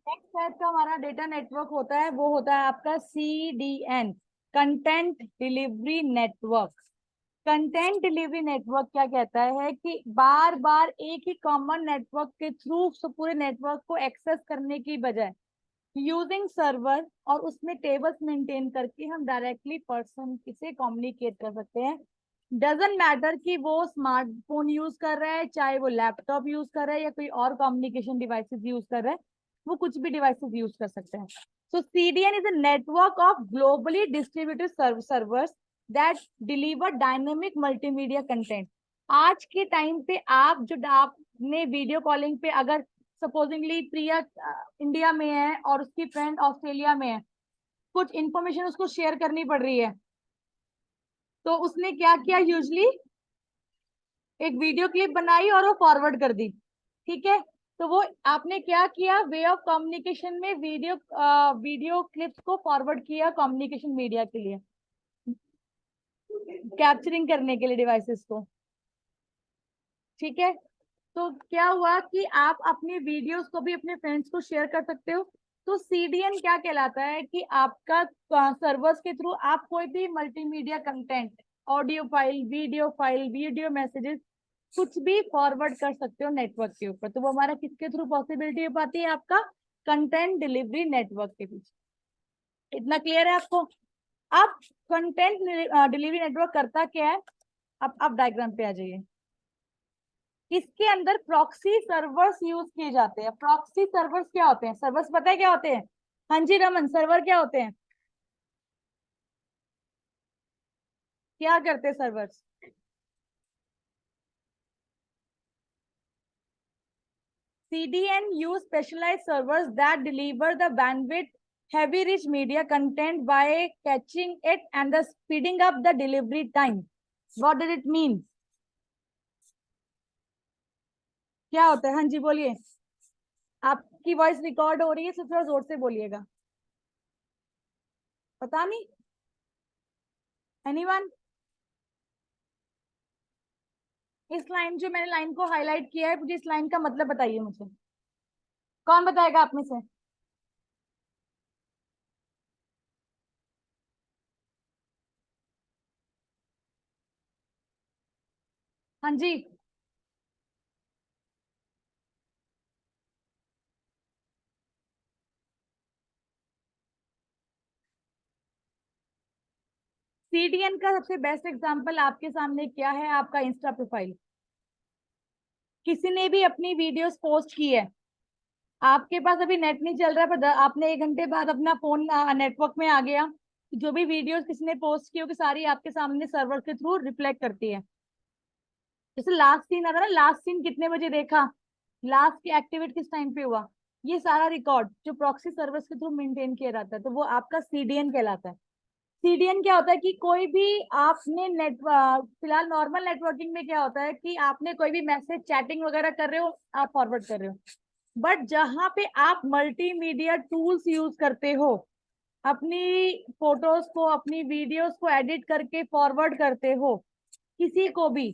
Next type का हमारा data network होता है, वो होता है आपका CDN, content delivery network. Content delivery network क्या कहता है कि बार बार एक ही कॉमन नेटवर्क के थ्रू पूरे नेटवर्क को एक्सेस करने की बजाय यूजिंग सर्वर और उसमें टेबल्स मेंटेन करके हम डायरेक्टली पर्सन से कम्युनिकेट कर सकते हैं। डजेंट मैटर कि वो स्मार्टफोन यूज कर रहा है, चाहे वो लैपटॉप यूज कर रहा है या कोई और कम्युनिकेशन डिवाइसेस यूज कर रहा है, वो कुछ भी डिवाइसेस यूज कर सकते हैं। सो CDN is a network of globally distributed servers that deliver dynamic multimedia content. आज के टाइम पे आपने वीडियो कॉलिंग पे, अगर सपोजिंगली प्रिया इंडिया में है और उसकी फ्रेंड ऑस्ट्रेलिया में है, कुछ इंफॉर्मेशन उसको शेयर करनी पड़ रही है, तो उसने क्या किया, यूजली एक वीडियो क्लिप बनाई और वो फॉरवर्ड कर दी। ठीक है, तो वो आपने क्या किया, वे ऑफ कम्युनिकेशन में वीडियो क्लिप्स को फॉरवर्ड किया कम्युनिकेशन मीडिया के लिए, कैप्चरिंग करने के लिए डिवाइसेस को। ठीक है, तो क्या हुआ कि आप अपनी वीडियोस को भी अपने फ्रेंड्स को शेयर कर सकते हो। तो CDN क्या कहलाता है कि आपका सर्वर्स के थ्रू आप कोई भी multimedia content, audio file, video messages, कुछ भी फॉरवर्ड कर सकते हो नेटवर्क के ऊपर। तो वो हमारा किसके थ्रू पॉसिबिलिटी हो पाती है, आपका कंटेंट डिलीवरी नेटवर्क के पीछे। इतना क्लियर है आपको? अब कंटेंट डिलीवरी नेटवर्क करता क्या है, अब आप डायग्राम पे आ जाइए। इसके अंदर प्रॉक्सी सर्वर्स यूज किए जाते हैं। प्रॉक्सी सर्वर्स क्या होते हैं? सर्वर्स पता है क्या होते हैं? हाँ जी रमन, सर्वर क्या होते हैं, क्या करते हैं servers? CDN use specialized servers that deliver the bandwidth heavy rich media content by catching it and the speeding up the delivery time. What does it mean? क्या होता है? हाँ जी बोलिए, आपकी वॉइस रिकॉर्ड हो रही है, थोड़ा जोर से बोलिएगा। पता नहीं, एनीवन? इस लाइन, जो मैंने लाइन को हाईलाइट किया है, मुझे इस लाइन का मतलब बताइए मुझे, कौन बताएगा आप में से? हाँ जी, CDN का सबसे बेस्ट एग्जांपल आपके सामने क्या है, आपका इंस्टा प्रोफाइल। किसी ने भी अपनी वीडियोस पोस्ट की है, आपके पास अभी नेट नहीं चल रहा है, पर आपने 1 घंटे बाद अपना फोन नेटवर्क में आ गया, जो भी वीडियोस किसी ने पोस्ट की होगी सारी आपके सामने सर्वर के थ्रू रिफ्लेक्ट करती है। जैसे लास्ट सीन अगर, लास्ट सीन कितने बजे देखा, लास्ट की एक्टिविटी किस टाइम पे हुआ, ये सारा रिकॉर्ड जो प्रॉक्सी सर्विस के थ्रू मेंटेन किया जाता है, तो वो आपका CDN कहलाता है। CDN क्या होता है कि कोई भी आपने फिलहाल नॉर्मल नेटवर्किंग में क्या होता है कि आपने कोई भी मैसेज, चैटिंग वगैरह कर रहे हो, आप फॉरवर्ड कर रहे हो। बट जहां पे आप मल्टीमीडिया टूल्स यूज करते हो, अपनी फोटोज को, अपनी वीडियोस को एडिट करके फॉरवर्ड करते हो किसी को भी,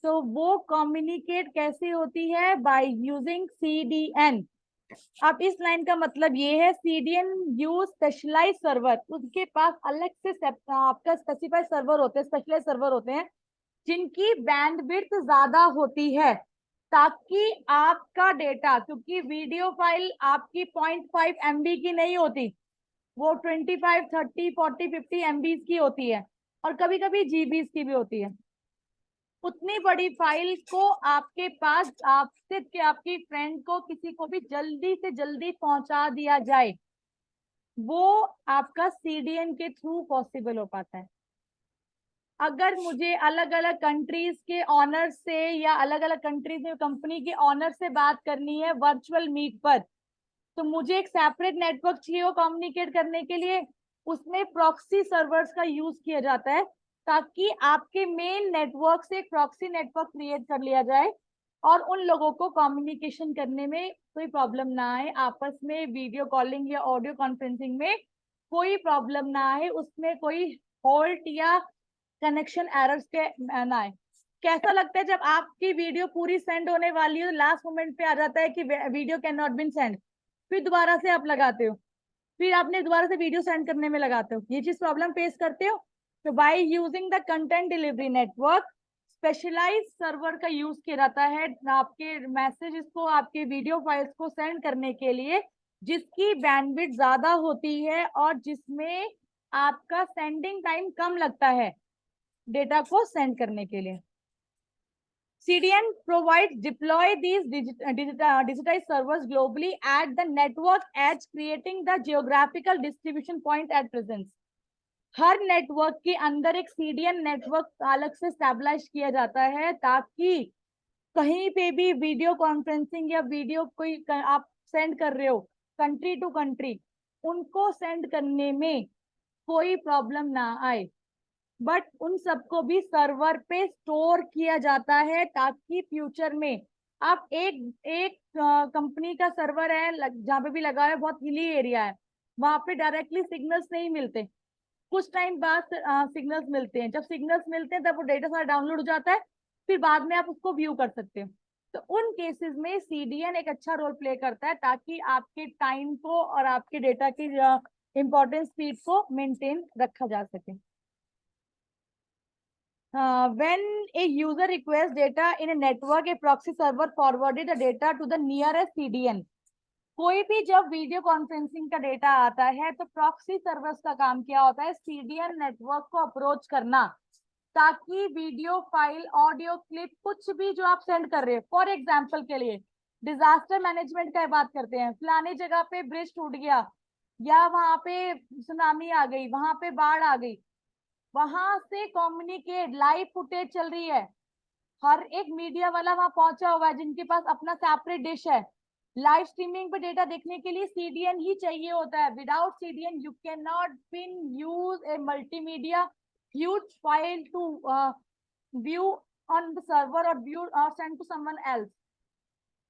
तो वो कम्युनिकेट कैसे होती है, बाय यूजिंग CDN। अब इस लाइन का मतलब ये है, CDN यूज स्पेशलाइज सर्वर, उसके पास अलग से आपका स्पेसिफाइड सर्वर होते हैं, स्पेशलाइज सर्वर होते हैं जिनकी बैंडविड्थ ज्यादा होती है, ताकि आपका डेटा, क्योंकि वीडियो फाइल आपकी 0.5 MB की नहीं होती, वो 25, 30, 40, 50 MB की होती है, और कभी कभी GBs की भी होती है। उतनी बड़ी फाइल को आपके पास, आपसे कि आपकी फ्रेंड को, किसी को भी जल्दी से जल्दी पहुंचा दिया जाए, वो आपका CDN के थ्रू पॉसिबल हो पाता है। अगर मुझे अलग अलग कंट्रीज के ऑनर से या अलग अलग कंट्रीज में कंपनी के ऑनर से बात करनी है वर्चुअल मीट पर, तो मुझे एक सेपरेट नेटवर्क चाहिए वो कम्युनिकेट करने के लिए, उसमें प्रॉक्सी सर्वर्स का यूज किया जाता है, ताकि आपके मेन नेटवर्क से एक प्रॉक्सी नेटवर्क क्रिएट कर लिया जाए और उन लोगों को कम्युनिकेशन करने में कोई प्रॉब्लम ना आए, आपस में वीडियो कॉलिंग या ऑडियो कॉन्फ्रेंसिंग में कोई प्रॉब्लम ना आए, उसमें कोई होल्ट या कनेक्शन एरर्स के ना आए। कैसा लगता है जब आपकी वीडियो पूरी सेंड होने वाली हो, लास्ट मोमेंट पे आ जाता है कि video can not been send, फिर दोबारा से आप लगाते हो, फिर आपने दोबारा से वीडियो सेंड करने में लगाते हो, ये चीज प्रॉब्लम फेस करते हो। तो by using the content delivery network, specialise server का यूज किया जाता है आपके मैसेजेस को, आपके वीडियो फाइल्स को सेंड करने के लिए, जिसकी बैंडविड्थ ज्यादा होती है और जिसमें आपका सेंडिंग टाइम कम लगता है डेटा को सेंड करने के लिए। CDN provides deploy these digitized servers globally at the network edge, creating the geographical distribution point at presence. Her network के अंदर एक CDN नेटवर्क अलग से स्टैब्लिश किया जाता है ताकि कहीं पे भी वीडियो कॉन्फ्रेंसिंग या वीडियो कोई आप सेंड कर रहे हो कंट्री टू कंट्री, उनको सेंड करने में कोई प्रॉब्लम ना आए। बट उन सबको भी सर्वर पे स्टोर किया जाता है ताकि फ्यूचर में आप एक एक कंपनी का सर्वर है जहाँ पे भी लगा है, बहुत हिली एरिया है, वहां पे डायरेक्टली सिग्नल्स नहीं मिलते, कुछ टाइम बाद सिग्नल्स मिलते हैं। जब सिग्नल्स मिलते हैं तब वो डेटा सारा डाउनलोड हो जाता है, फिर बाद में आप उसको व्यू कर सकते हो। तो उन केसेस में CDN एक अच्छा रोल प्ले करता है ताकि आपके टाइम को और आपके डेटा की इंपॉर्टेंस स्पीड को मेंटेन रखा जा सके। When a user requests data in a network, a proxy server forwarded the data to the nearest CDN. कोई भी जब वीडियो कॉन्फ्रेंसिंग का डेटा आता है तो प्रॉक्सी सर्वर्स का काम क्या होता है, CDN नेटवर्क को अप्रोच करना ताकि वीडियो फाइल, ऑडियो क्लिप, कुछ भी जो आप सेंड कर रहे हो, फॉर एग्जाम्पल के लिए डिजास्टर मैनेजमेंट का बात करते हैं, फलानी जगह पे ब्रिज टूट गया या वहां पे सुनामी आ गई, वहां पे बाढ़ आ गई, वहां से कम्युनिकेट, लाइव फुटेज चल रही है, हर एक मीडिया वाला वहां पहुंचा हुआ है जिनके पास अपना सेपरेट डिश है, लाइव स्ट्रीमिंग पे डेटा देखने के लिए CDN ही चाहिए होता है। Without CDN you can not been use a multimedia huge file to view on the server और व्यू और सेंड टू समवन एल्स।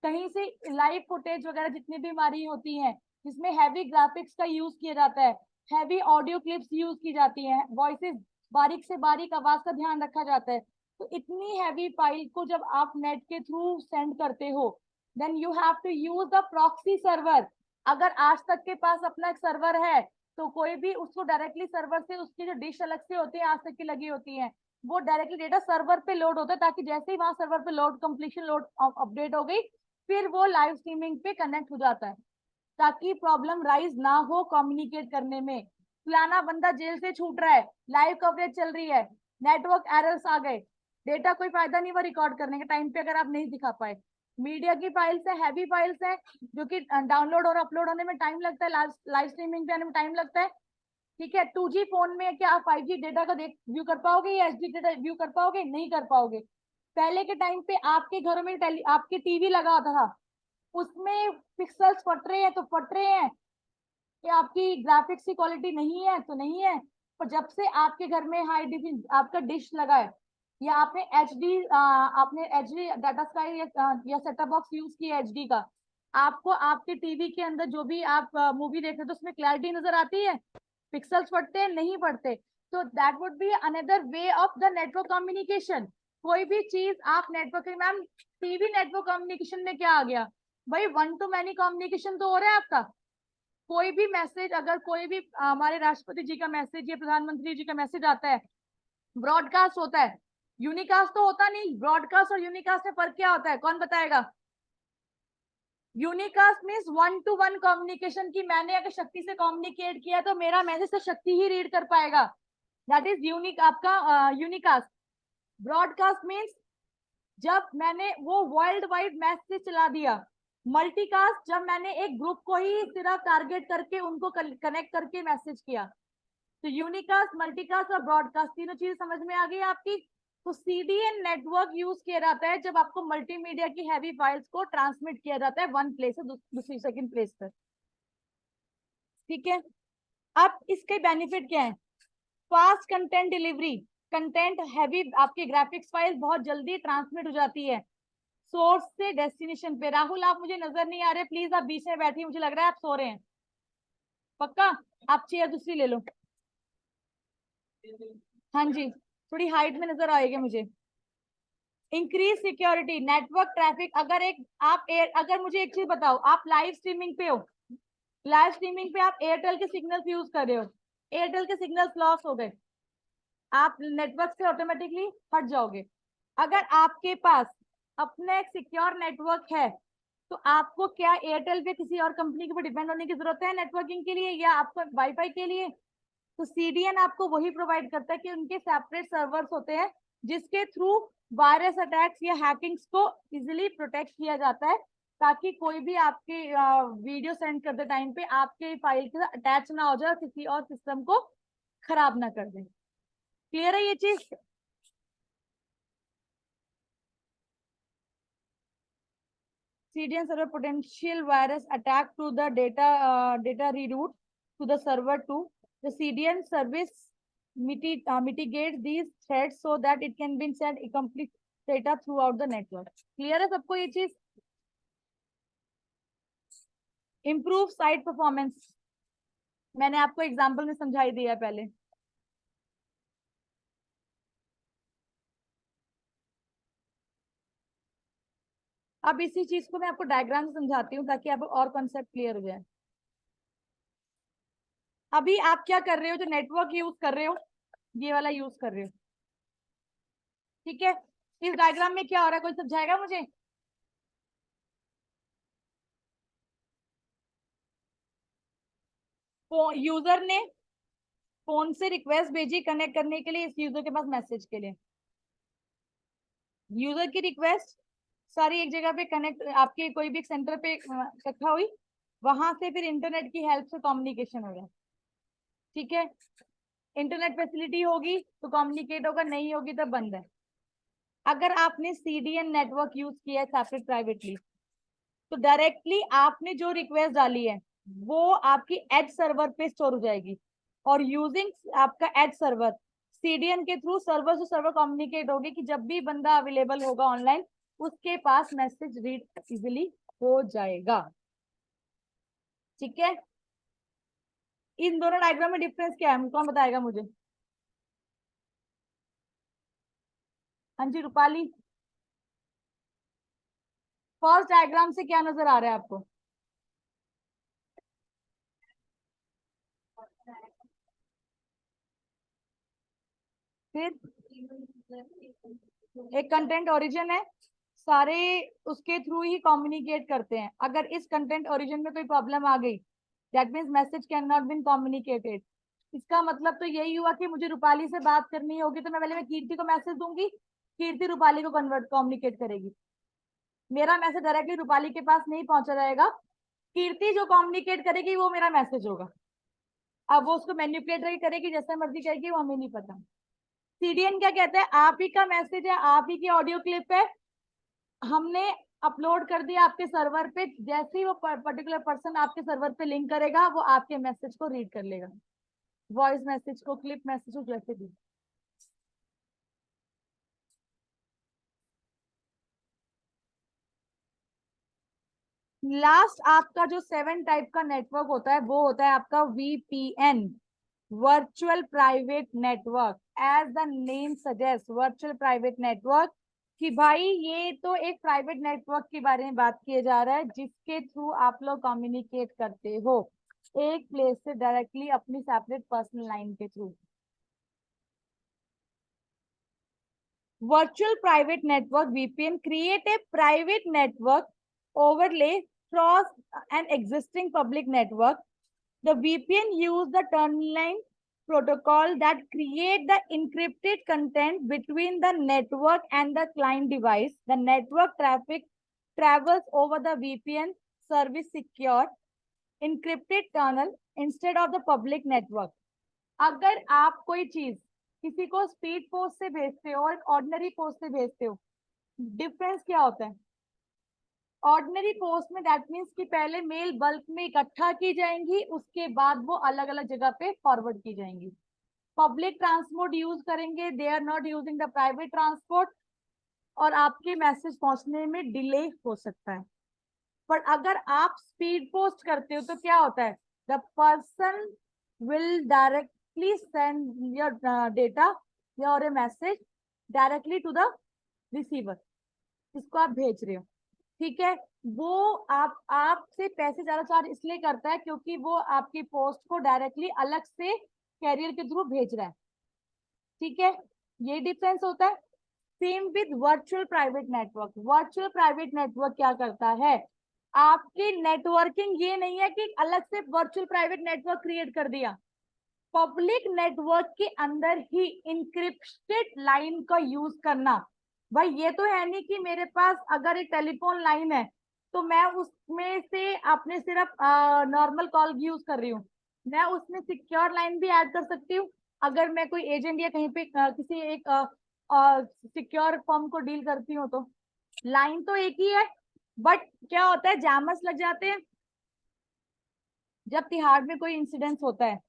कहीं से लाइव फुटेज वगैरह जितनी भी हमारी होती हैं जिसमें हैवी ग्राफिक्स का यूज किया जाता है, हैवी ऑडियो क्लिप्स यूज की जाती हैं, वॉइसेस, बारीक से बारीक आवाज का ध्यान रखा जाता है, तो इतनी हैवी फाइल को जब आप नेट के थ्रू सेंड करते हो then you have to use the proxy server. अगर आज तक के पास अपना एक सर्वर है तो कोई भी उसको डायरेक्टली सर्वर से, उसकी जो डिश अलग से होती है आज तक की लगी होती है, वो डायरेक्टली डेटा सर्वर पे लोड होता है ताकि जैसे ही वहां सर्वर पे लोड कंप्लीशन लोड अपडेट हो गई फिर वो लाइव स्ट्रीमिंग पे कनेक्ट हो जाता है ताकि प्रॉब्लम राइज ना हो कम्युनिकेट करने में। फलाना बंदा जेल से छूट रहा है, लाइव कवरेज चल रही है, नेटवर्क एरर्स आ गए, डेटा कोई फायदा नहीं वो रिकॉर्ड करने के टाइम पे अगर आप नहीं दिखा पाए। मीडिया की फाइल्स है, हैवी फाइल्स है जो कि डाउनलोड और अपलोड होने में टाइम लगता है, लाइव स्ट्रीमिंग पे आने में टाइम लगता है। ठीक है, 2G फोन में क्या आप 5G डेटा का देख व्यू कर पाओगे या HD डेटा व्यू कर पाओगे? नहीं कर पाओगे। पहले के टाइम पे आपके घरों में आपके टीवी लगा होता था, उसमें पिक्सल्स फट रहे हैं तो फट रहे हैं, कि आपकी ग्राफिक्स की क्वालिटी नहीं है तो नहीं है। पर जब से आपके घर में हाई डिफिन आपका डिश लगा है या आपने HD डाटा स्काई या सेटअप बॉक्स यूज किया HD का, आपको आपके टीवी के अंदर जो भी आप मूवी देख रहे हो तो उसमें क्लैरिटी नजर आती है, पिक्सल्स पड़ते हैं नहीं पड़ते। तो that would be another way of the network communication. कोई भी चीज आप network, ma'am TV network communication में क्या आ गया भाई, वन टू मैनी कम्युनिकेशन तो हो रहा है आपका। कोई भी मैसेज, अगर कोई भी हमारे राष्ट्रपति जी का मैसेज या प्रधानमंत्री जी का मैसेज आता है, ब्रॉडकास्ट होता है, यूनिकास्ट तो होता नहीं। ब्रॉडकास्ट और यूनिकास्ट में फर्क क्या होता है, कौन बताएगा? Unicast means one two one communication, की मैंने अगर शक्ति से कम्युनिकेट किया तो मेरा मैसेज तो शक्ति ही रीड कर पाएगा, दैट इज यूनिक आपका यूनिकास्ट। ब्रॉडकास्ट मीन्स जब मैंने वो वर्ल्ड वाइड मैसेज चला दिया। मल्टीकास्ट जब मैंने एक ग्रुप को ही सिर्फ टारगेट करके उनको कनेक्ट करके मैसेज किया। तो यूनिकास्ट, मल्टीकास्ट और ब्रॉडकास्ट तीनों चीजें समझ में आ गई आपकी। तो CDN नेटवर्क यूज किया जाता है जब आपको मल्टीमीडिया की हैवी फाइल्स को ट्रांसमिट किया जाता है वन प्लेस से दूसरी सेकंड प्लेस पर। ठीक है, अब इसके बेनिफिट क्या है? Fast content delivery, content heavy आपके ग्राफिक्स फाइल बहुत जल्दी ट्रांसमिट हो जाती है सोर्स से डेस्टिनेशन पे। राहुल आप मुझे नजर नहीं आ रहे, प्लीज आप बीच में बैठिए, मुझे लग रहा है आप सो रहे हैं। पक्का? आप चेयर दूसरी ले लो। हाँ जी, थोड़ी हाइट में नजर आएगी मुझे। इंक्रीज सिक्योरिटी, नेटवर्क ट्रैफिक, अगर मुझे एक चीज बताओ, आप लाइव स्ट्रीमिंग पे हो, लाइव स्ट्रीमिंग पे आप एयरटेल के सिग्नल्स यूज कर रहे हो, एयरटेल के सिग्नल्स लॉस हो गए, आप नेटवर्क से ऑटोमेटिकली हट जाओगे। अगर आपके पास अपना एक सिक्योर नेटवर्क है तो आपको क्या एयरटेल पे किसी और कंपनी के ऊपर डिपेंड होने की जरूरत है नेटवर्किंग के लिए या आपको वाईफाई के लिए? तो सीडीएन आपको वही प्रोवाइड करता है कि उनके सेपरेट सर्वर्स होते हैं जिसके थ्रू वायरस अटैक्स या हैकिंग्स को इजीली प्रोटेक्ट किया जाता है, ताकि कोई भी आपके वीडियो सेंड करते टाइम पे आपके फाइल के साथ अटैच ना हो जाए और किसी और सिस्टम को खराब ना कर दे। क्लियर है ये चीज? CDN server potential virus attack to the data reroute to the server too. The CDN service mitigates these threats so that it can be sent complete data throughout the network. Clear है सबको ये चीज? Improve site performance मैंने आपको example में समझाई दिया है पहले। अब इसी चीज को मैं आपको डायग्राम से समझाती हूँ ताकि आपको और कॉन्सेप्ट क्लियर हो जाए। अभी आप क्या कर रहे हो, जो नेटवर्क यूज कर रहे हो ये वाला यूज कर रहे हो, ठीक है? इस डायग्राम में क्या हो रहा है, कोई समझाएगा मुझे? यूजर ने फोन से रिक्वेस्ट भेजी कनेक्ट करने के लिए इस यूजर के पास मैसेज के लिए। यूजर की रिक्वेस्ट सारी एक जगह पे कनेक्ट, आपके कोई भी सेंटर पे इकट्ठा हुई, वहां से फिर इंटरनेट की हेल्प से कम्युनिकेशन हो रहा है, ठीक है? इंटरनेट फैसिलिटी होगी तो कम्युनिकेट होगा, नहीं होगी तो बंद है। अगर आपने सीडीएन नेटवर्क यूज किया है सेपरेट प्राइवेटली, तो डायरेक्टली आपने जो रिक्वेस्ट डाली है वो आपकी एज सर्वर पे स्टोर हो जाएगी, और यूजिंग आपका एज सर्वर सीडीएन के थ्रू सर्वर से सर्वर कम्युनिकेट होगी कि जब भी बंदा अवेलेबल होगा ऑनलाइन उसके पास मैसेज रीड इजिली हो जाएगा, ठीक है? इन दोनों डायग्राम में डिफरेंस क्या है, कौन बताएगा मुझे? हाँ जी रूपाली, फर्स्ट डायग्राम से क्या नजर आ रहा है आपको? फिर एक कंटेंट ओरिजिन है, सारे उसके थ्रू ही कम्युनिकेट करते हैं। अगर इस कंटेंट ओरिजिन में कोई प्रॉब्लम आ गई, that means message can not been communicated. इसका मतलब तो यही हुआ कि मुझे रूपाली से बात करनी होगी तो मैं पहले मैं कीर्ति को मैसेज दूंगी, कीर्ति रूपाली को कन्वर्ट कम्युनिकेट करेगी, मेरा मैसेज डायरेक्टली रूपाली के पास नहीं पहुंचा जाएगा, कीर्ति जो कम्युनिकेट करेगी वो मेरा मैसेज होगा। अब वो उसको मैनिपुलेट करेगी, जैसा मर्जी करेगी, वो हमें नहीं पता। सीडीएन क्या कहता है, आप ही का मैसेज है, आप ही की ऑडियो क्लिप है, हमने अपलोड कर दिया आपके सर्वर पे, जैसे ही वो पर्टिकुलर पर्सन आपके सर्वर पे लिंक करेगा वो आपके मैसेज को रीड कर लेगा, वॉइस मैसेज को, क्लिप मैसेज को, जैसे भी। लास्ट आपका जो 7 टाइप का नेटवर्क होता है वो होता है आपका VPN, virtual private network. As the name suggest virtual private network, कि भाई ये तो एक प्राइवेट नेटवर्क के बारे में बात किया जा रहा है जिसके थ्रू आप लोग कम्युनिकेट करते हो एक प्लेस से डायरेक्टली अपनी सेपरेट पर्सनल लाइन के through. Virtual private network VPN create a private network overlay across an existing public network. The VPN use the tunnel protocol that create the encrypted content between the network and the client device. The network traffic travels over the VPN service secure encrypted tunnel instead of the public network. अगर आप कोई चीज किसी को speed post से भेजते हो और ऑर्डिनरी पोस्ट से भेजते हो, डिफरेंस क्या होता है? ऑर्डिनरी पोस्ट में दैट मीन्स कि पहले मेल बल्क में इकट्ठा की जाएंगी, उसके बाद वो अलग अलग जगह पे फॉरवर्ड की जाएंगी। पब्लिक ट्रांसपोर्ट यूज करेंगे, they are not using the private transport, और आपके मैसेज पहुंचने में डिले हो सकता है। पर अगर आप स्पीड पोस्ट करते हो तो क्या होता है, the person will directly send your data और a message directly to the receiver, इसको आप भेज रहे हो, ठीक है, वो आपसे पैसे ज्यादा चार्ज इसलिए करता है क्योंकि वो आपकी पोस्ट को डायरेक्टली अलग से कैरियर के थ्रू भेज रहा है। ठीक है, ये डिफरेंस होता है। Same with virtual private network. Virtual private network क्या करता है, आपकी नेटवर्किंग ये नहीं है कि अलग से वर्चुअल प्राइवेट नेटवर्क क्रिएट कर दिया, पब्लिक नेटवर्क के अंदर ही इंक्रिप्टेड लाइन का यूज करना। भाई ये तो है नहीं कि मेरे पास अगर एक टेलीफोन लाइन है तो मैं उसमें से अपने सिर्फ नॉर्मल कॉल यूज कर रही हूँ, मैं उसमें सिक्योर लाइन भी ऐड कर सकती हूँ। अगर मैं कोई एजेंट या कहीं पे किसी एक सिक्योर फर्म को डील करती हूँ तो लाइन तो एक ही है, बट क्या होता है, जैमर्स लग जाते हैं। जब तिहाड़ में कोई इंसिडेंस होता है,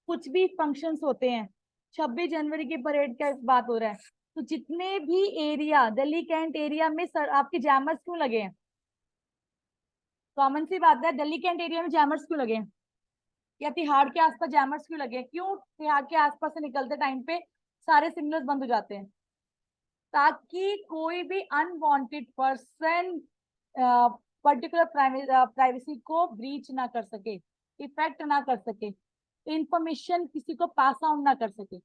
कुछ भी फंक्शंस होते हैं, 26 जनवरी की परेड का बात हो रहा है, तो जितने भी एरिया, दिल्ली कैंट एरिया में सर आपके जैमर्स क्यों लगे हैं? कॉमन सी बात है, दिल्ली कैंट एरिया में जैमर्स क्यों लगे हैं, या तिहाड़ के आसपास जैमर्स क्यों लगे हैं? क्यों तिहाड़ के आसपास से निकलते टाइम पे सारे सिग्नल्स बंद हो जाते हैं, ताकि कोई भी अनवांटेड पर्सन पर्टिकुलर प्राइवेसी को ब्रीच ना कर सके, इफेक्ट ना कर सके, इंफॉर्मेशन किसी को पास ऑन ना कर सके,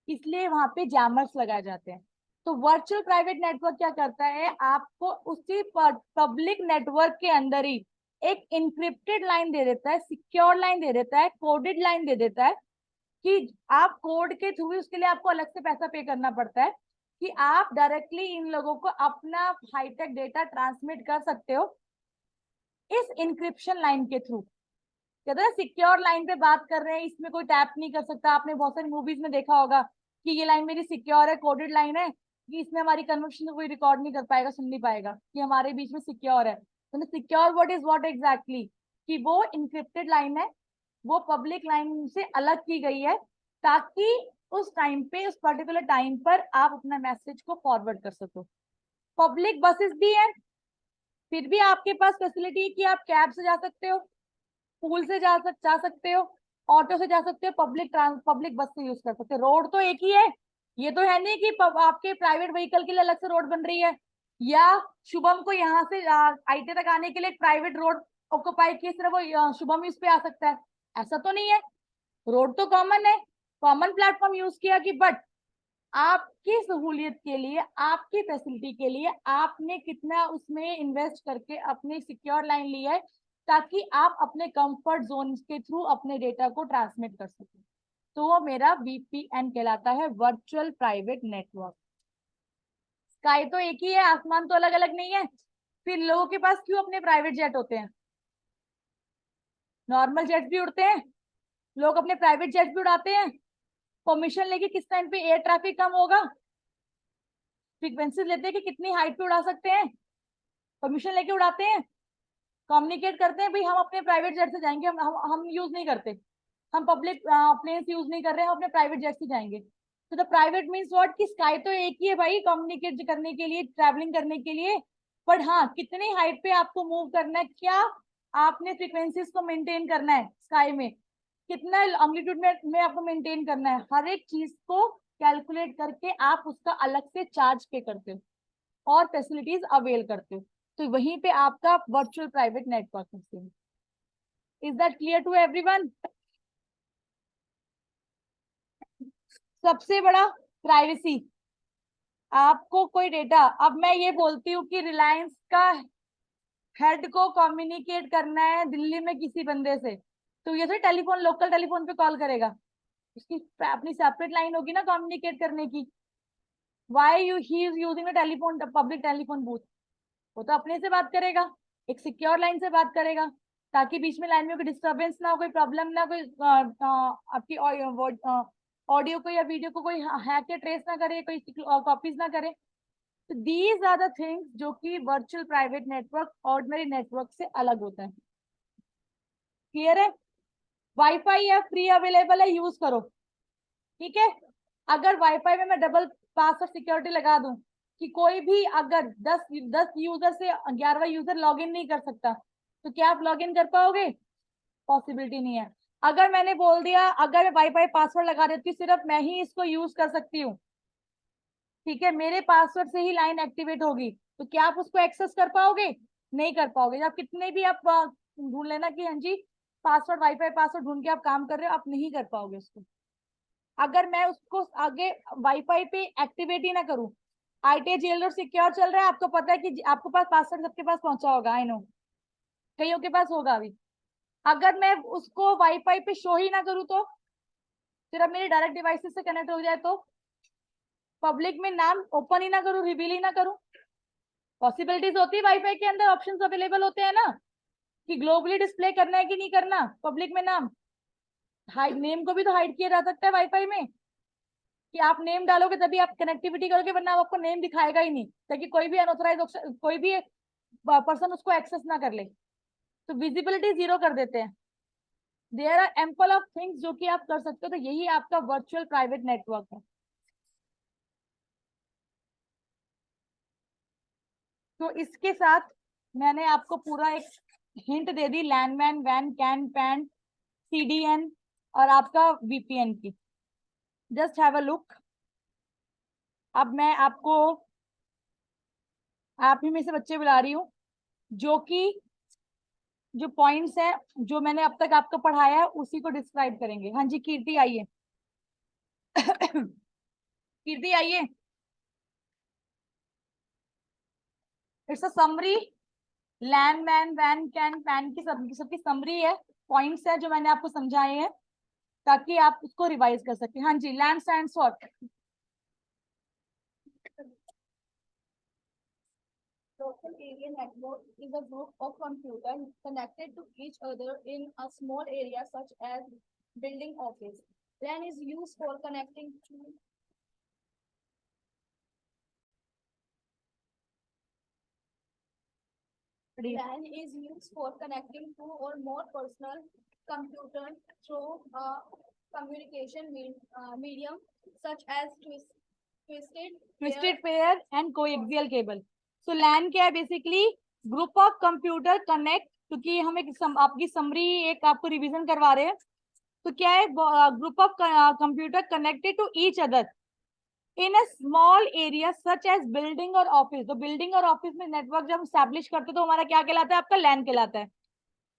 इसलिए वहां पे जैमर्स लगाए जाते हैं। तो वर्चुअल प्राइवेट नेटवर्क क्या करता है, आपको उसी पब्लिक नेटवर्क के अंदर ही एक इंक्रिप्टेड लाइन दे देता है, सिक्योर लाइन दे देता है, कोडेड लाइन दे देता है, कि आप कोड के थ्रू, उसके लिए आपको अलग से पैसा पे करना पड़ता है कि आप डायरेक्टली इन लोगों को अपना हाईटेक डेटा ट्रांसमिट कर सकते हो इस इंक्रिप्शन लाइन के थ्रू। कहते हैं सिक्योर लाइन पे बात कर रहे हैं, इसमें कोई टैप नहीं कर सकता। आपने बहुत सारी मूवीज में देखा होगा कि ये लाइन मेरी सिक्योर है, कोडेड लाइन है, कि इसमें हमारी कन्वर्सेशन कोई रिकॉर्ड नहीं कर पाएगा, सुन नहीं पाएगा, कि हमारे बीच में सिक्योर है। तो secure what is what exactly, कि वो इंक्रिप्टेड लाइन है, वो पब्लिक लाइन से अलग की गई है, ताकि उस टाइम पे, उस पर्टिकुलर टाइम पर आप अपना मैसेज को फॉरवर्ड कर सको। पब्लिक बसेस भी है, फिर भी आपके पास फैसिलिटी है कि आप कैब से जा सकते हो, पूल से जा सकते हो, ऑटो से जा सकते हो, पब्लिक बस से यूज कर सकते हो। रोड तो एक ही है, ये तो है नहीं कि आपके प्राइवेट व्हीकल के लिए अलग से रोड बन रही है, या शुभम को यहाँ से आईटी तक आने के लिए एक प्राइवेट रोड ऑक्युपाई किए सिर्फ वो शुभम इस पे आ सकता है, ऐसा तो नहीं है। रोड तो कॉमन है, कॉमन प्लेटफॉर्म यूज किया कि बट आपकी सहूलियत के लिए, आपकी फैसिलिटी के लिए आपने कितना उसमें इन्वेस्ट करके अपनी सिक्योर लाइन ली है, ताकि आप अपने कंफर्ट जोन के थ्रू अपने डेटा को ट्रांसमिट कर सकें। तो वो मेरा वीपीएन कहलाता है, वर्चुअल प्राइवेट नेटवर्क। स्काई तो एक ही है, आसमान तो अलग अलग नहीं है। फिर लोगों के पास क्यों अपने प्राइवेट जेट होते हैं? नॉर्मल जेट भी उड़ते हैं, लोग अपने प्राइवेट जेट भी उड़ाते हैं। परमिशन लेके किस टाइम पे एयर ट्रैफिक कम होगा, फ्रीक्वेंसी लेते हैं कि कितनी हाइट पे उड़ा सकते हैं, परमिशन लेके उड़ाते हैं, कम्युनिकेट करते हैं भाई हम अपने प्राइवेट जेट से जाएंगे, हम यूज नहीं करते, हम पब्लिक प्लेन्स यूज नहीं कर रहे हैं, हम अपने प्राइवेट जेट से जाएंगे। तो द प्राइवेट मीन्स व्हाट, कि स्काई तो एक ही है भाई, कम्युनिकेट करने के लिए, ट्रैवलिंग करने के लिए, बट हाँ कितनी हाइट पे आपको मूव करना है, क्या आपने फ्रीक्वेंसीज को मेंटेन करना है स्काई में, कितना एम्पलीट्यूड में आपको मेंटेन करना है, हर एक चीज को कैलकुलेट करके आप उसका अलग से चार्ज पे करते हो और फैसिलिटीज अवेल करते हो। तो वहीं पे आपका वर्चुअल प्राइवेट नेटवर्क है। Is that clear to everyone? सबसे बड़ा प्राइवेसी, आपको कोई डेटा, अब मैं ये बोलती हूँ कि रिलायंस का हेड को कम्युनिकेट करना है दिल्ली में किसी बंदे से, तो ये तो टेलीफोन, लोकल टेलीफोन पे कॉल करेगा, उसकी अपनी सेपरेट लाइन होगी ना कम्युनिकेट करने की। Why you he is using telephone, public telephone booth, वो तो अपने से बात करेगा, एक सिक्योर लाइन से बात करेगा, ताकि बीच में लाइन में कोई डिस्टर्बेंस ना हो, कोई प्रॉब्लम ना, कोई आपकी ऑडियो को या वीडियो को कोई हैक या ट्रेस ना करे, कोई कॉपीज ना करे। तो दीज आर द थिंग्स जो कि virtual private network ordinary network से अलग होता है। क्लियर है? वाईफाई या फ्री अवेलेबल है, यूज करो, ठीक है। अगर वाईफाई में मैं डबल पासवर्ड सिक्योरिटी लगा दूं कि कोई भी अगर 10 यूजर से 11वां यूजर लॉग इन नहीं कर सकता, तो क्या आप लॉग इन कर पाओगे? पॉसिबिलिटी नहीं है। अगर मैंने बोल दिया, अगर मैं वाईफाई पासवर्ड लगा देती हूँ, सिर्फ मैं ही इसको यूज कर सकती हूँ, ठीक है, मेरे पासवर्ड से ही लाइन एक्टिवेट होगी, तो क्या आप उसको एक्सेस कर पाओगे? नहीं कर पाओगे। आप कितने भी आप ढूंढ लेना कि हाँ जी पासवर्ड, वाईफाई पासवर्ड ढूंढ के आप काम कर रहे हो, आप नहीं कर पाओगे उसको। अगर मैं उसको आगे वाईफाई पे एक्टिवेट ही ना करूं, आईटी जेल और सिक्योर चल रहा है, आपको पता है कि आपके पास पासवर्ड सबके पास पहुंचा होगा, आई नो कईयों के पास होगा अभी। अगर मैं उसको वाईफाई पे शो ही ना करूँ तो फिर अब मेरे डायरेक्ट डिवाइसेस से कनेक्ट हो जाए तो पब्लिक में नाम ओपन ही ना करूँ, रिवील ही ना करूँ, पॉसिबिलिटीज होती है। वाईफाई के अंदर ऑप्शंस अवेलेबल होते हैं ना कि ग्लोबली डिस्प्ले करना है कि नहीं करना, पब्लिक में नाम, हाइड नेम को भी तो हाइड किया जा सकता है वाईफाई में, कि आप नेम डालोगे तभी आप कनेक्टिविटी करोगे, वरना आपको नेम दिखाएगा ही नहीं, ताकि कोई भी अनऑथराइज कोई भी पर्सन उसको एक्सेस ना कर ले। तो विजिबिलिटी जीरो कर देते हैं। There are ample of things जो कि आप कर सकते हो। तो यही आपका वर्चुअल प्राइवेट नेटवर्क है। तो इसके साथ मैंने आपको पूरा एक हिंट दे दी लैन मैन वैन कैन पैन सीडीएन और आपका वीपीएन की। Just have a look. अब मैं आपको आप ही में से बच्चे बुला रही हूँ जो कि जो पॉइंट्स है जो मैंने अब तक आपको पढ़ाया है उसी को डिस्क्राइब करेंगे। हाँ जी कीर्ति आइए। कीर्ति आइए। It's a summary. LAN MAN वैन कैन पैन की सबकी समरी है, पॉइंट्स है जो मैंने आपको समझाए हैं ताकि आप उसको रिवाइज कर सकें। हाँ जी LAN stands for Local area network is a group of computers connected to each other in a small area such as building office. LAN is used for connecting to LAN is used for connecting two or more personal computers through a communication medium such as twisted pair and coaxial cable. So LAN क्या है? Basically group of computer connect, क्योंकि हम एक आपकी summary एक आपको revision करवा रहे हैं। तो क्या है? Group of computer connected to each other in a small area such as building और ऑफिस। तो बिल्डिंग और ऑफिस में नेटवर्क जब हम स्टैब्लिश करते हैं तो हमारा क्या कहलाता है? आपका लैन कहलाता है,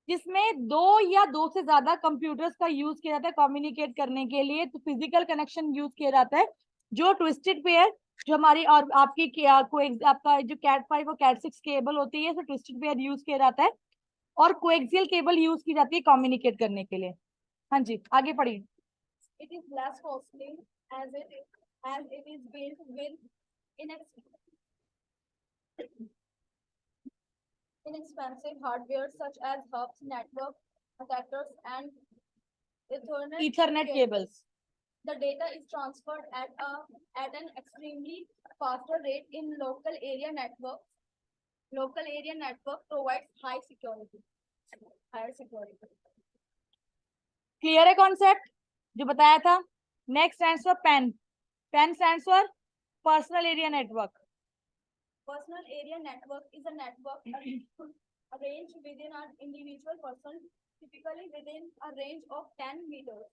जिसमें दो या दो से ज्यादा कंप्यूटर्स का यूज किया जाता है कम्युनिकेट करने के लिए। तो फिजिकल कनेक्शन यूज किया जाता है। जो ट्विस्टेड पेयर जो हमारी और आपकी आपका जो कैट 5 और कैट 6 केबल होती है, तो ट्विस्टेड पेयर यूज किया जाता है और कोएक्सियल केबल यूज की जाती है कम्युनिकेट करने के लिए। हाँ जी आगे पढ़िए। it is less costly as it is built with inexpensive hardware such as hubs, network adapters, and Ethernet cables. The data is transferred at an extremely faster rate in local area network. Local area network provides higher security. Clear है concept जो बताया था? Next stands for pan. Pan stands for personal area network. Personal area network is a network arranged within an individual person, typically within a range of 10 meters.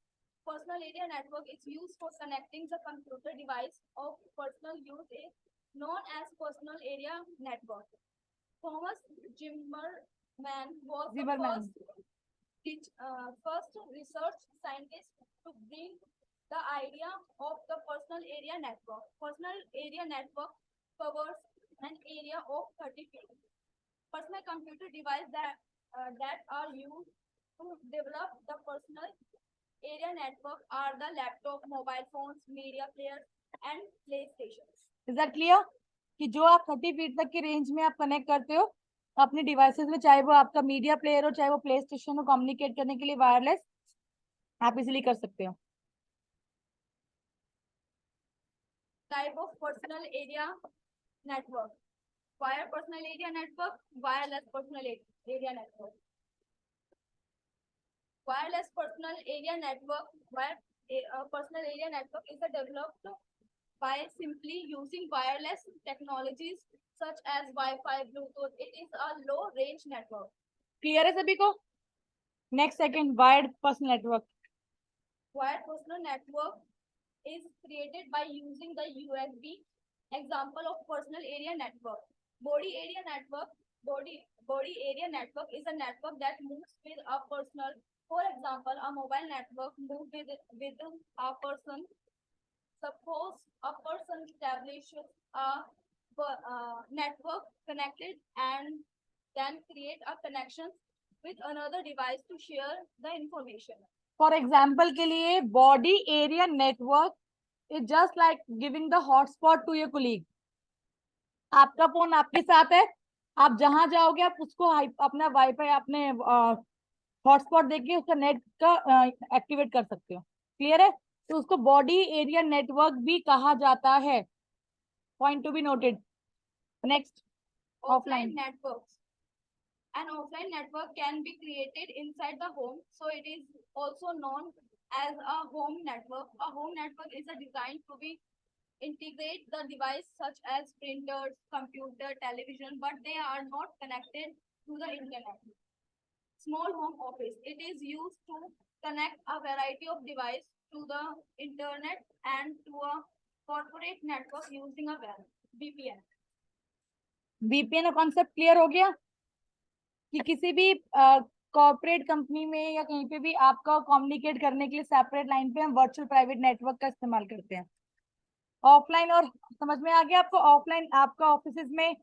Personal area network is used for connecting the computer device of personal use is known as personal area network. Thomas Zimmerman was the first research scientist to bring the idea of the personal area network. Personal area network covers an area of 30 feet. Personal computer devices that are used to develop the personal area network are the laptop, mobile phones, media players, and PlayStations. Is that clear? कि जो आप 30 feet तक की range में आप connect करते हो अपने डिवाइसेस में, चाहे वो आपका मीडिया प्लेयर हो चाहे वो प्ले स्टेशन हो, कम्युनिकेट करने के लिए वायरलेस आप इजिली कर सकते हो। Type of personal area network: wired personal area network, wireless personal area network. Wireless personal area network, personal area network is developed by simply using wireless technologies such as Wi-Fi, Bluetooth. It is a low-range network. Clear है सभी को? Next second wired personal network. Wired personal network is created by using the USB example of personal area network. Body area network. Body area network is a network that moves with a personal. For example, a mobile network moves with a person. Suppose a person establishes a network connected and then create a connection with another device to share the information. For example के लिए body area network is just like giving the hotspot to your colleague. आपका phone आपके साथ है, आप जहां जाओगे आप उसको अपना वाईफाई अपने हॉटस्पॉट देके उसका नेट का एक्टिवेट कर सकते हो. क्लियर है? तो उसको बॉडी एरिया नेटवर्क भी कहा जाता है. Point to be noted. Next, Offline networks. An offline network can be created inside the home, so it is also known as a home network. A home network is a design to be integrate the device such as printers, computer, television, but they are not connected to the internet. Small home office. It is used to connect a variety of devices to the internet and to a corporate network using a VPN. VPN का concept clear हो गया कि किसी भी corporate company में या कहीं पे भी आपका कम्युनिकेट करने के लिए सेपरेट लाइन पे हम वर्चुअल प्राइवेट नेटवर्क का इस्तेमाल करते हैं. ऑफलाइन और समझ में आ गया आपको. ऑफलाइन आपका ऑफिस में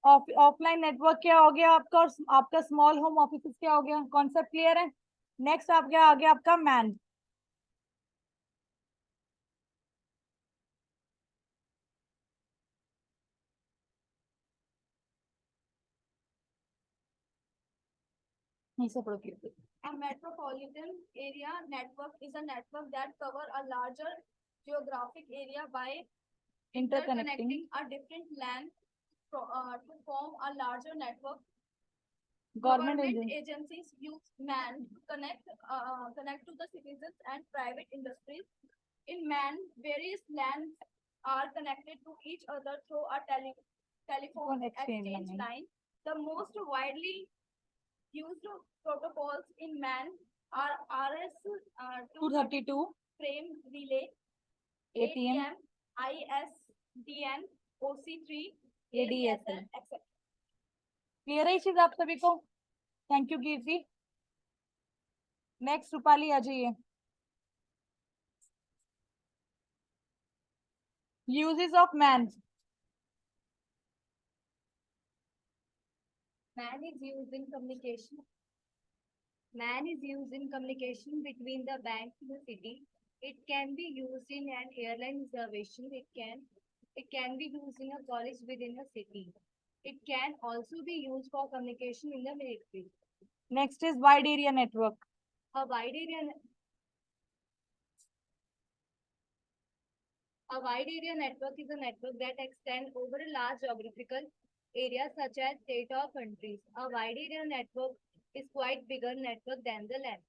ऑफलाइन नेटवर्क क्या हो गया आपका, और आपका स्मॉल होम ऑफिस क्या हो गया. कॉन्सेप्ट क्लियर है? नेक्स्ट आप क्या आ गया आपका मैन. नहीं से पढ़ो. A metropolitan area network is a network that covers a larger geographic area by interconnecting interconnecting a different land to form a larger network. Government Government agency. agencies use MAN to connect to the citizens and private industries. In MAN, various lands are connected to each other through a telephone exchange line. The most widely used protocols in MAN are RS-232 frame relay, ATM, ISDN, OC3, ADSL, etc. Clear है ये चीज आप सभी को? Thank you Kirti. Next Rupali आ जाइए. Uses of MAN. MAN is used in communication. MAN is used in communication between the bank and the city. It can be used in an airline reservation. It can be used in a college within a city. It can also be used for communication in the military. Next is wide area network. A wide area network is a network that extends over a large geographical area such as state or countries. A wide area network is quite bigger network than the LAN.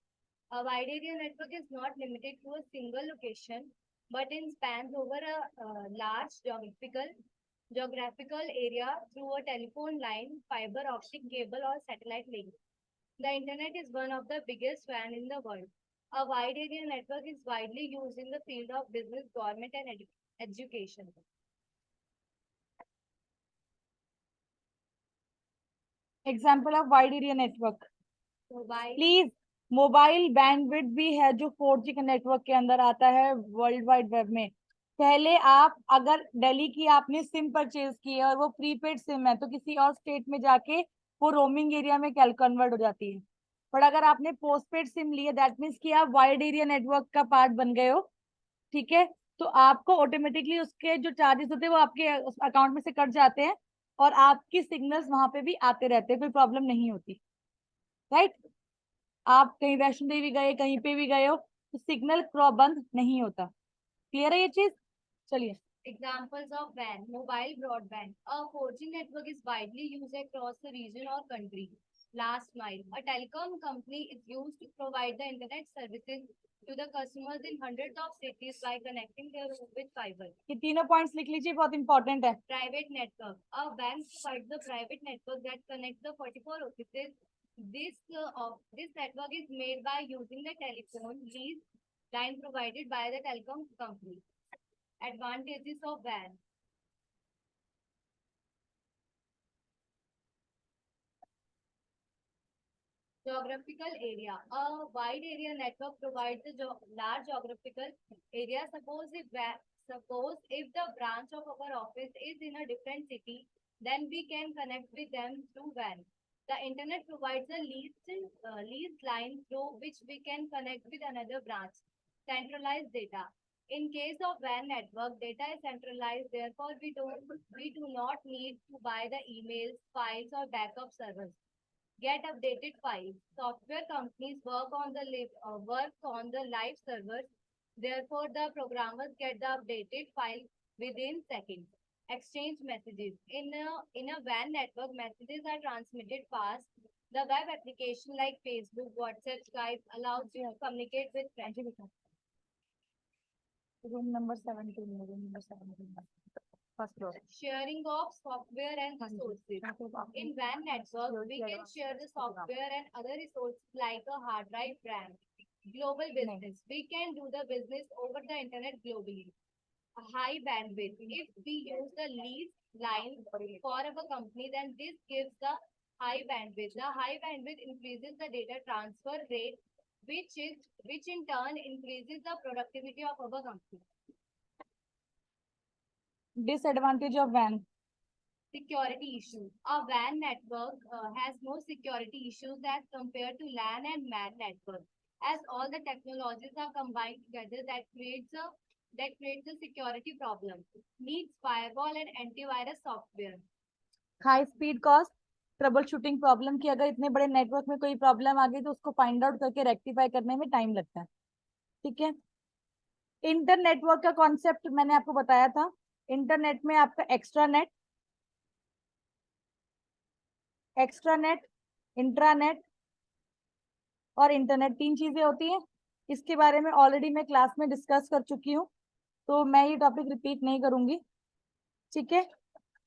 A wide area network is not limited to a single location, but it spans over a large geographical area through a telephone line, fiber optic cable, or satellite link. The internet is one of the biggest WAN in the world. A wide area network is widely used in the field of business, government, and education. Example of wide area network. Mobile, please. Mobile bandwidth भी है जो 4G के network के अंदर आता है world wide web में. पहले आप अगर दिल्ली की आपने सिम परचेज की है और वो प्रीपेड सिम है तो किसी और स्टेट में जाके वो रोमिंग एरिया में कन्वर्ट हो जाती है. पर अगर आपने पोस्टपेड सिम ली है दैट मीन्स कि आप वाइड एरिया नेटवर्क का पार्ट बन गए हो. ठीक है? तो आपको ऑटोमेटिकली उसके जो चार्जेस होते हैं वो आपके अकाउंट में से कट जाते हैं और आपकी सिग्नल्स वहां पे भी आते रहते हैं, कोई प्रॉब्लम नहीं होती. राइट? आप कहीं वैष्णो देवी गए कहीं पे भी गए हो तो सिग्नल बंद नहीं होता. क्लियर है ये चीज? चलिए. examples of WAN, mobile broadband. A 4G network is widely used across the region or country. Last mile. A telecom company is used to provide the internet services to the customers in hundreds of cities by connecting their home with fiber. ये तीनों points लिख लीजिए, बहुत important है. Private network. A bank provides the private network that connects the 44 offices. This network is made by using the telephone lease line provided by the telecom company. Advantages of WAN. Geographical area. A wide area network provides a large geographical area. Suppose if the branch of our office is in a different city, then we can connect with them through WAN. The internet provides a leased line through which we can connect with another branch. Centralized data. In case of WAN network, data is centralized. Therefore, we do not need to buy the emails, files, or backup servers. Get updated files. Software companies work on the live servers. Therefore, the programmers get the updated file within seconds. Exchange messages. In a WAN network, messages are transmitted fast. The web application like Facebook, WhatsApp, Skype allows you to communicate with friends. Room number 17 में, room number 17 first floor. Sharing of software and resources. In WAN network, we can share the software and other resources like a hard drive, RAM. Global business. We can do the business over the internet globally. A high bandwidth. If we use the leased line for our company, then this gives the high bandwidth. The high bandwidth increases the data transfer rate, which in turn increases the productivity of our company. Disadvantage of WAN. Security issues. A WAN network has more security issues as compared to LAN and MAN network. As all the technologies are combined together, that creates a security problem. Needs firewall and antivirus software. High speed cost. Trouble shooting problem की अगर इतने बड़े network में कोई problem आ गई तो उसको फाइंड आउट करके रेक्टिफाई करने में टाइम लगता है. ठीक है. इंटर नेटवर्क का कॉन्सेप्ट मैंने आपको बताया था. इंटरनेट में आपका एक्स्ट्रानेट, इंट्रानेट और इंटरनेट 3 चीजें होती हैं. इसके बारे में ऑलरेडी मैं क्लास में डिस्कस कर चुकी हूँ, तो मैं ये टॉपिक रिपीट नहीं करूंगी. ठीक है.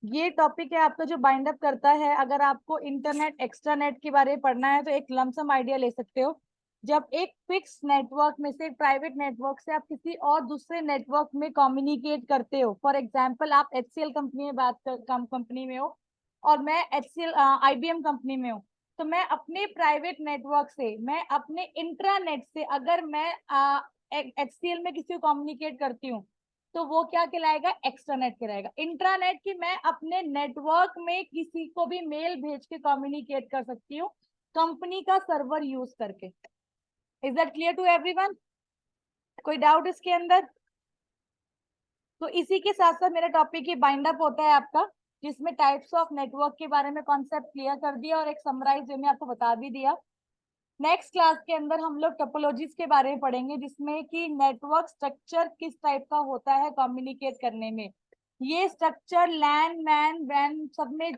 ये टॉपिक है आपका जो बाइंड अप करता है. अगर आपको इंटरनेट एक्स्ट्रानेट के बारे में पढ़ना है तो एक लमसम आइडिया ले सकते हो. जब एक फिक्स नेटवर्क में से, प्राइवेट नेटवर्क से आप किसी और दूसरे नेटवर्क में कम्युनिकेट करते हो. फॉर एग्जांपल आप HCL कंपनी में कंपनी में हो और मैं HCL IBM कंपनी में हूँ, तो मैं अपने प्राइवेट नेटवर्क से, मैं अपने इंट्रानेट से अगर मैं HCL में किसी को कम्युनिकेट करती हूँ तो वो क्या कहलाएगा? एक्स्ट्रानेट कहलाएगा. इंट्रानेट की मैं अपने नेटवर्क में किसी को भी मेल भेज के कम्युनिकेट कर सकती हूँ कंपनी का सर्वर यूज करके. Is that clear to everyone? कोई डाउट इसके अंदर? तो इसी के साथ साथ मेरा टॉपिक ये बाइंड अप होता है आपका, जिसमें टाइप्स ऑफ नेटवर्क के बारे में कॉन्सेप्ट क्लियर कर दिया और एक समराइज वे में आपको बता भी दिया. नेक्स्ट क्लास के अंदर हम लोग टोपोलॉजीज के बारे में पढ़ेंगे, जिसमें कि नेटवर्क स्ट्रक्चर किस टाइप का होता है कम्युनिकेट करने में. ये स्ट्रक्चर लैन, मैन, वैन सब में